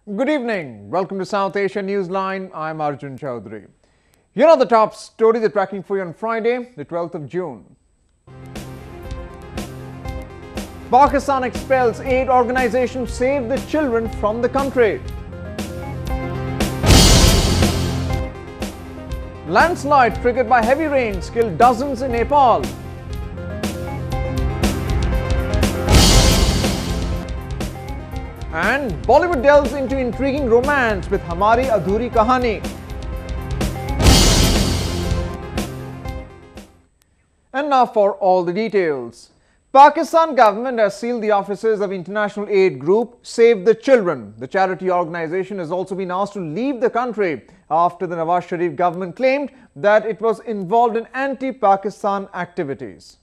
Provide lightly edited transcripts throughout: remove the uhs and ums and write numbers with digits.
Good evening. Welcome to South Asia Newsline. I'm Arjun Chaudhary. Here are the top stories we're tracking for you on Friday, the 12th of June. Pakistan expels aid organization Save the Children from the country. Landslide triggered by heavy rains killed dozens in Nepal. And Bollywood delves into intriguing romance with hamari, adhuri, kahani. And now for all the details. Pakistan government has sealed the offices of international aid group Save the Children. The charity organization has also been asked to leave the country after the Nawaz Sharif government claimed that it was involved in anti-Pakistan activities.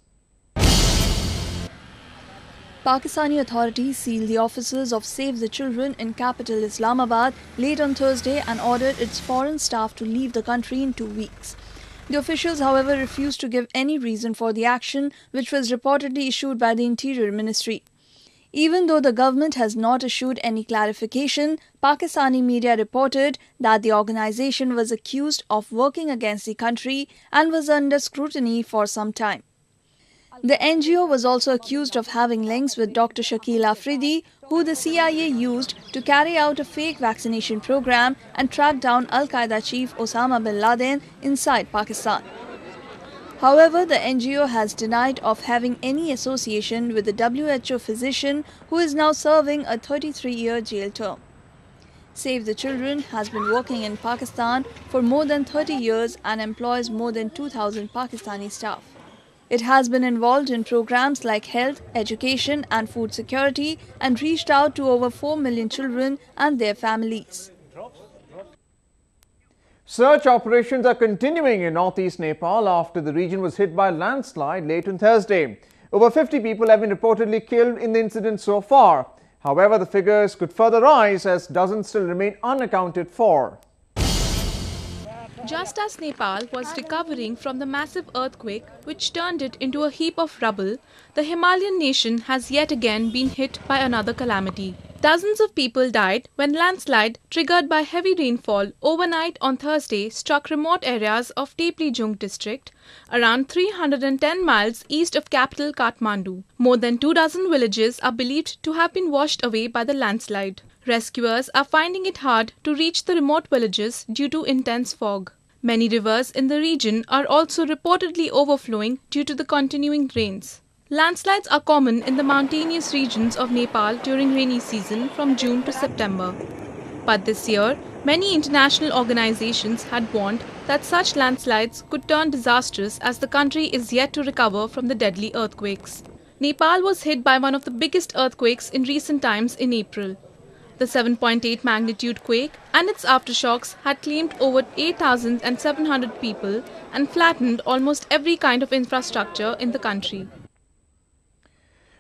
Pakistani authorities sealed the offices of Save the Children in capital Islamabad late on Thursday and ordered its foreign staff to leave the country in 2 weeks. The officials, however, refused to give any reason for the action, which was reportedly issued by the Interior Ministry. Even though the government has not issued any clarification, Pakistani media reported that the organization was accused of working against the country and was under scrutiny for some time. The NGO was also accused of having links with Dr. Shakil Afridi, who the CIA used to carry out a fake vaccination program and track down Al-Qaeda chief Osama bin Laden inside Pakistan. However, the NGO has denied of having any association with the WHO physician who is now serving a 33-year jail term. Save the Children has been working in Pakistan for more than 30 years and employs more than 2,000 Pakistani staff. It has been involved in programs like health, education and food security and reached out to over 4 million children and their families. Search operations are continuing in northeast Nepal after the region was hit by a landslide late on Thursday. Over 50 people have been reportedly killed in the incident so far. However, the figures could further rise as dozens still remain unaccounted for. Just as Nepal was recovering from the massive earthquake which turned it into a heap of rubble, the Himalayan nation has yet again been hit by another calamity. Dozens of people died when landslide triggered by heavy rainfall overnight on Thursday struck remote areas of Teplijung district, around 310 miles east of capital Kathmandu. More than 24 villages are believed to have been washed away by the landslide. Rescuers are finding it hard to reach the remote villages due to intense fog. Many rivers in the region are also reportedly overflowing due to the continuing rains. Landslides are common in the mountainous regions of Nepal during rainy season from June to September. But this year, many international organizations had warned that such landslides could turn disastrous as the country is yet to recover from the deadly earthquakes. Nepal was hit by one of the biggest earthquakes in recent times in April. The 7.8 magnitude quake and its aftershocks had claimed over 8,700 people and flattened almost every kind of infrastructure in the country.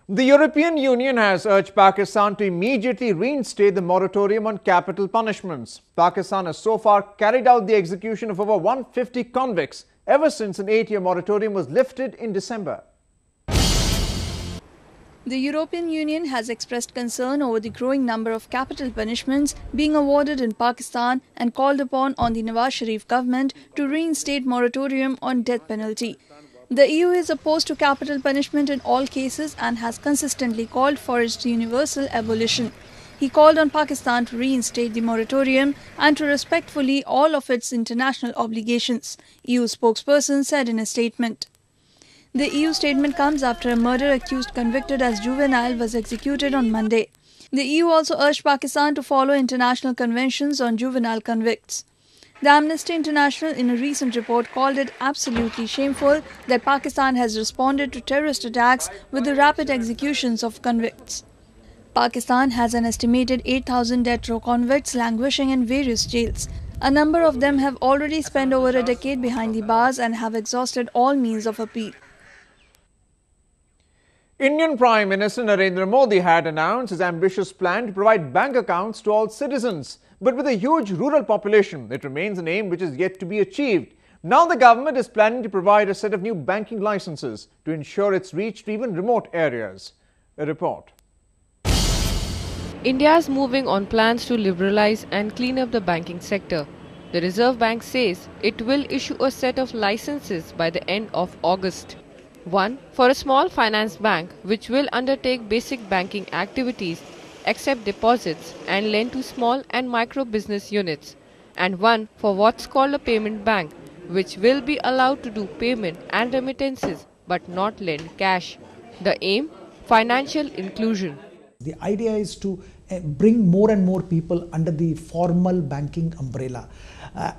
The European Union has urged Pakistan to immediately reinstate the moratorium on capital punishments. Pakistan has so far carried out the execution of over 150 convicts ever since an 8-year moratorium was lifted in December. The European Union has expressed concern over the growing number of capital punishments being awarded in Pakistan and called upon on the Nawaz Sharif government to reinstate moratorium on death penalty. The EU is opposed to capital punishment in all cases and has consistently called for its universal abolition. He called on Pakistan to reinstate the moratorium and to respect fully all of its international obligations, EU spokesperson said in a statement. The EU statement comes after a murder accused convicted as juvenile was executed on Monday. The EU also urged Pakistan to follow international conventions on juvenile convicts. The Amnesty International in a recent report called it absolutely shameful that Pakistan has responded to terrorist attacks with the rapid executions of convicts. Pakistan has an estimated 8,000 death row convicts languishing in various jails. A number of them have already spent over a decade behind the bars and have exhausted all means of appeal. Indian Prime Minister Narendra Modi had announced his ambitious plan to provide bank accounts to all citizens. But with a huge rural population, it remains an aim which is yet to be achieved. Now the government is planning to provide a set of new banking licenses to ensure its reach to even remote areas. A report. India is moving on plans to liberalize and clean up the banking sector. The Reserve Bank says it will issue a set of licenses by the end of August. One for a small finance bank which will undertake basic banking activities, accept deposits and lend to small and micro business units, and one for what's called a payment bank, which will be allowed to do payment and remittances but not lend cash. The aim? Financial inclusion. The idea is to bring more and more people under the formal banking umbrella.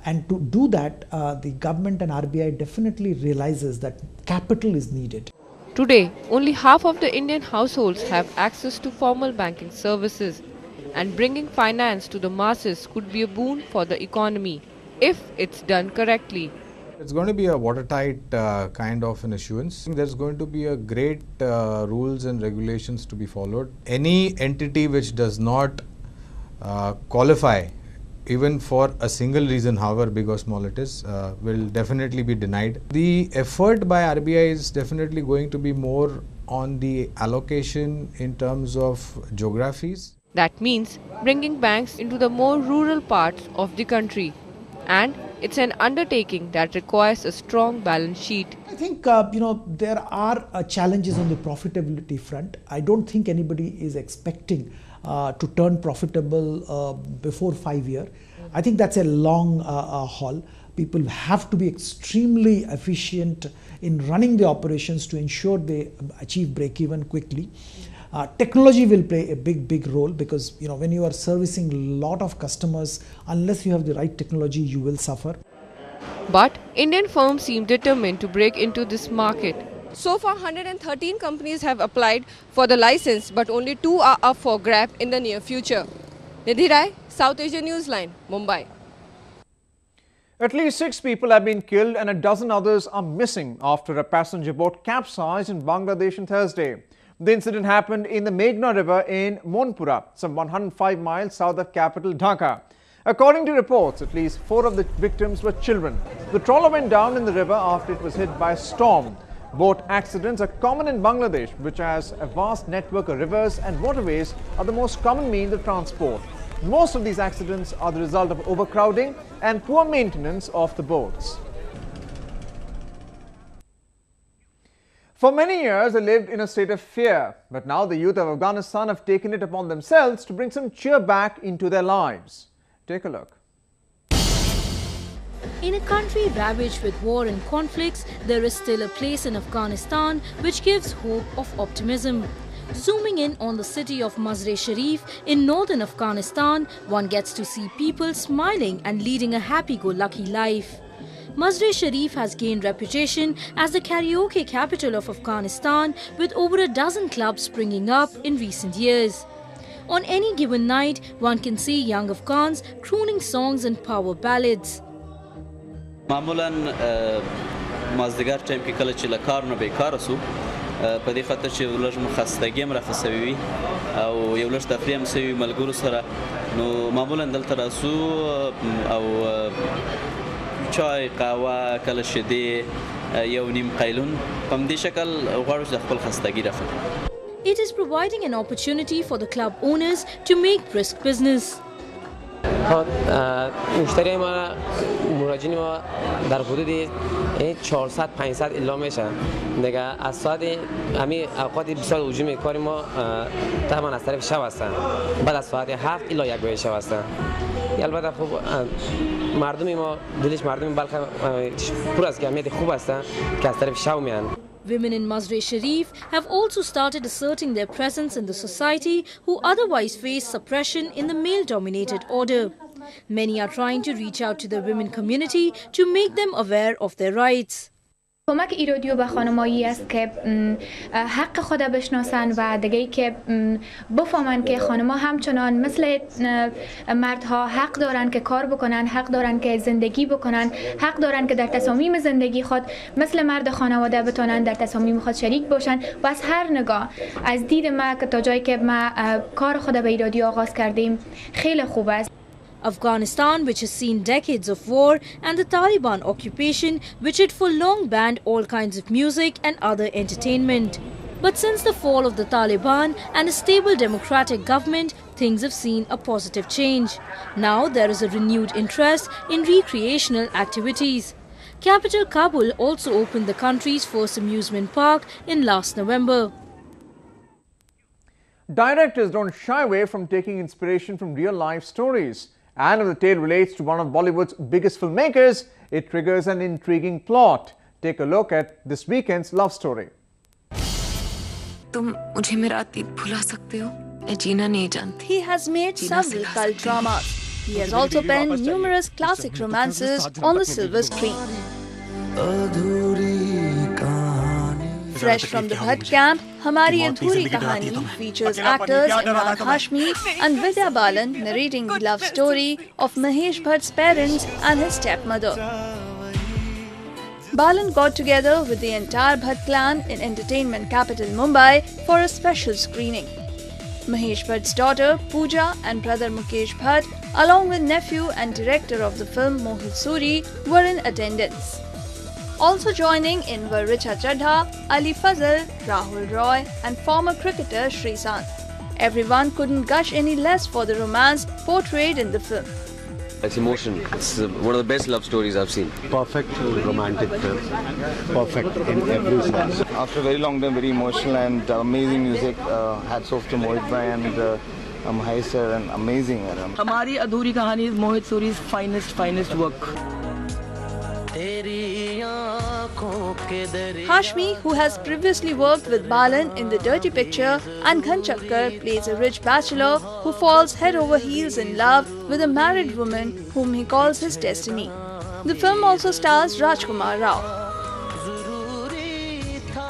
And to do that, the government and RBI definitely realizes that capital is needed. Today, only half of the Indian households have access to formal banking services, and bringing finance to the masses could be a boon for the economy, if it's done correctly. It's going to be a watertight kind of an issuance. There's going to be a great rules and regulations to be followed. Any entity which does not qualify, even for a single reason, however big or small it is, will definitely be denied. The effort by RBI is definitely going to be more on the allocation in terms of geographies. That means bringing banks into the more rural parts of the country. And it's an undertaking that requires a strong balance sheet. I think, there are challenges on the profitability front. I don't think anybody is expecting to turn profitable before 5 years. I think that's a long haul. People have to be extremely efficient in running the operations to ensure they achieve break-even quickly. Technology will play a big role, because when you are servicing a lot of customers, unless you have the right technology, you will suffer. But Indian firms seem determined to break into this market. So far, 113 companies have applied for the license, but only 2 are up for grab in the near future. Nidhi Rai, South Asia Newsline, Mumbai. At least 6 people have been killed and a dozen others are missing after a passenger boat capsized in Bangladesh on Thursday. The incident happened in the Meghna River in Monpura, some 105 miles south of capital Dhaka. According to reports, at least 4 of the victims were children. The trawler went down in the river after it was hit by a storm. Boat accidents are common in Bangladesh, which has a vast network of rivers, and waterways are the most common means of transport. Most of these accidents are the result of overcrowding and poor maintenance of the boats. For many years, they lived in a state of fear, but now the youth of Afghanistan have taken it upon themselves to bring some cheer back into their lives. Take a look. In a country ravaged with war and conflicts, there is still a place in Afghanistan which gives hope of optimism. Zooming in on the city of Mazar-e-Sharif in northern Afghanistan, one gets to see people smiling and leading a happy-go-lucky life. Mazar-e-Sharif has gained reputation as the karaoke capital of Afghanistan, with over a dozen clubs springing up in recent years. On any given night, one can see young Afghans crooning songs and power ballads. معمولاً مازدیگر تایم که کله چې له کار نه بیکاره سو په دې خاطر چې لږ خستګي هم راته سوي وي او یو لږ تفریح هم سوي ملګرو سره نو معمولاً دلته راسو او چای قهوه کله شیدې یو نیم قیلون په همدې شکل غواړو چې خپل خستګي رافتو. It is providing an opportunity for the club owners to make brisk business. مشتری ما مراجعین ما در حدود 400-500 اعلام میشن دیگه از ساعت همین اوقات بسیار هجوم کار ما تمام از طرف شب هستن بعد از ساعت 7 الی 1 شب هستن. البته خب مردم ما دلش مردم بلخ پر از جمعیت خوب هستن که از طرف شب میان. Women in Mazar-e-Sharif have also started asserting their presence in the society who otherwise face suppression in the male-dominated order. Many are trying to reach out to the women community to make them aware of their rights. کمک ایرادیو به خانمایی است که حق خود بشناسن و دیگه که بفهمن که خانم‌ها همچنان مثل مردها حق دارن که کار بکنن، حق دارن که زندگی بکنن، حق دارن که در تصامیم زندگی خود مثل مرد خانواده بتونن در تصامیم خود شریک باشن. و از هر نگاه از دید ما که تا جایی که ما کار خود به ایرادیو آغاز کردیم خیلی خوب است. Afghanistan, which has seen decades of war, and the Taliban occupation, which had for long banned all kinds of music and other entertainment. But since the fall of the Taliban and a stable democratic government, things have seen a positive change. Now there is a renewed interest in recreational activities. Capital Kabul also opened the country's first amusement park in last November. Directors don't shy away from taking inspiration from real-life stories. And if the tale relates to one of Bollywood's biggest filmmakers, it triggers an intriguing plot. Take a look at this weekend's love story. He has made several cult dramas. He has also penned numerous classic romances on the silver screen. Fresh from the Bhatt camp, Hamari Adhuri Kahani features actors Imran Hashmi and Vidya Balan narrating the love story of Mahesh Bhatt's parents and his stepmother. Balan got together with the entire Bhatt clan in entertainment capital Mumbai for a special screening. Mahesh Bhatt's daughter Pooja and brother Mukesh Bhatt, along with nephew and director of the film Mohit Suri, were in attendance. Also joining in were Richa Chadha, Ali Fazal, Rahul Roy and former cricketer Sreesanth. Everyone couldn't gush any less for the romance portrayed in the film. It's emotional. It's one of the best love stories I've seen. Perfect romantic film. Perfect in every sense. After a very long time, very emotional and amazing music. Hats off to Mohit Bhai and Mahesh sir, and amazing. Hamari Adhuri Kahani is Mohit Suri's finest work. Hashmi, who has previously worked with Balan in The Dirty Picture, and Ghanchakkar plays a rich bachelor who falls head over heels in love with a married woman whom he calls his destiny. The film also stars Rajkumar Rao.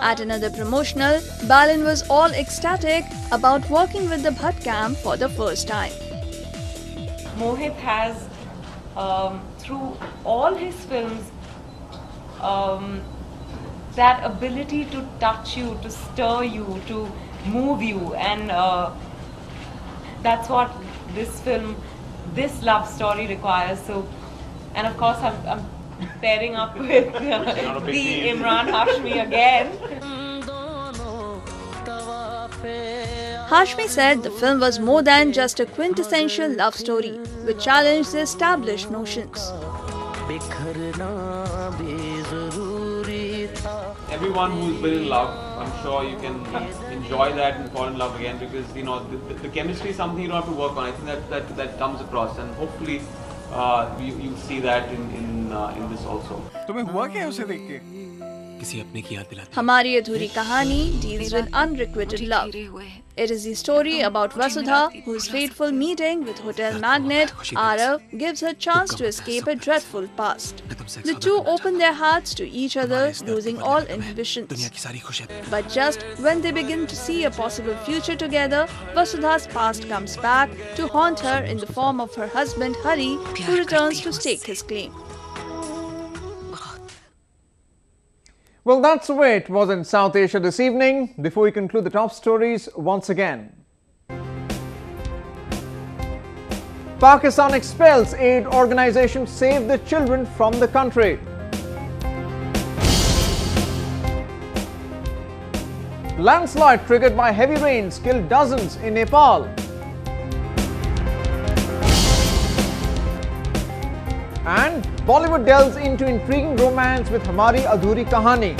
At another promotional, Balan was all ecstatic about working with the Bhatt camp for the first time. Mohit has, through all his films, that ability to touch you, to stir you, to move you, and that's what this film, this love story requires. So, and of course I'm pairing up with the Imran Hashmi again. Hashmi said the film was more than just a quintessential love story, which challenged the established notions. Everyone who's been in love, I'm sure you can enjoy that and fall in love again, because you know the chemistry is something you don't have to work on. I think that comes across, and hopefully you see that in this also. Hamari Adhuri Kahani deals with unrequited love. It is the story about Vasudha, whose fateful meeting with hotel magnate Arav gives her chance to escape a dreadful past. The two open their hearts to each other, losing all inhibitions. But just when they begin to see a possible future together, Vasudha's past comes back to haunt her in the form of her husband Hari, who returns to stake his claim. Well, that's the way it was in South Asia this evening. Before we conclude the top stories once again. Pakistan expels aid organization Save the Children from the country. Landslide triggered by heavy rains killed dozens in Nepal. And Bollywood delves into intriguing romance with Hamari Adhuri Kahani.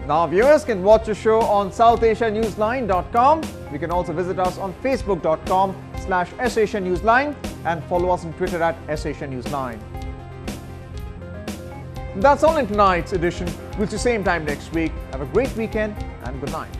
Now viewers can watch the show on SouthAsiaNewsline.com. You can also visit us on Facebook.com/SAsiaNewsline and follow us on Twitter at SAsiaNewsline. That's all in tonight's edition. We'll see you same time next week. Have a great weekend and good night.